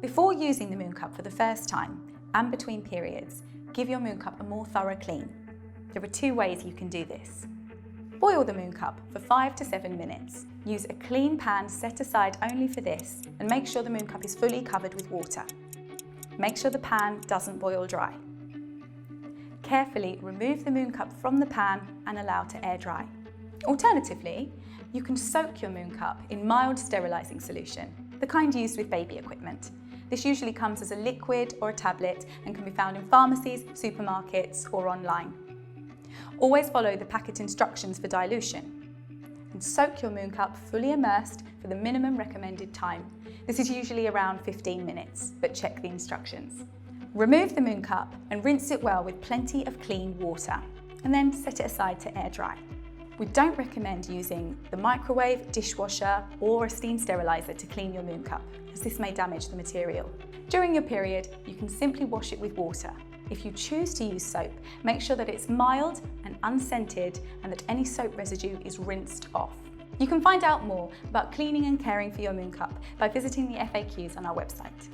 Before using the Mooncup for the first time and between periods, give your Mooncup a more thorough clean. There are two ways you can do this. Boil the Mooncup for 5 to 7 minutes. Use a clean pan set aside only for this and make sure the Mooncup is fully covered with water. Make sure the pan doesn't boil dry. Carefully remove the Mooncup from the pan and allow to air dry. Alternatively, you can soak your Mooncup in mild sterilising solution, the kind used with baby equipment. This usually comes as a liquid or a tablet and can be found in pharmacies, supermarkets or online. Always follow the packet instructions for dilution. And soak your Mooncup fully immersed for the minimum recommended time. This is usually around 15 minutes, but check the instructions. Remove the Mooncup and rinse it well with plenty of clean water, and then set it aside to air dry. We don't recommend using the microwave, dishwasher or a steam steriliser to clean your Mooncup, as this may damage the material. During your period, you can simply wash it with water. If you choose to use soap, make sure that it's mild and unscented and that any soap residue is rinsed off. You can find out more about cleaning and caring for your Mooncup by visiting the FAQs on our website.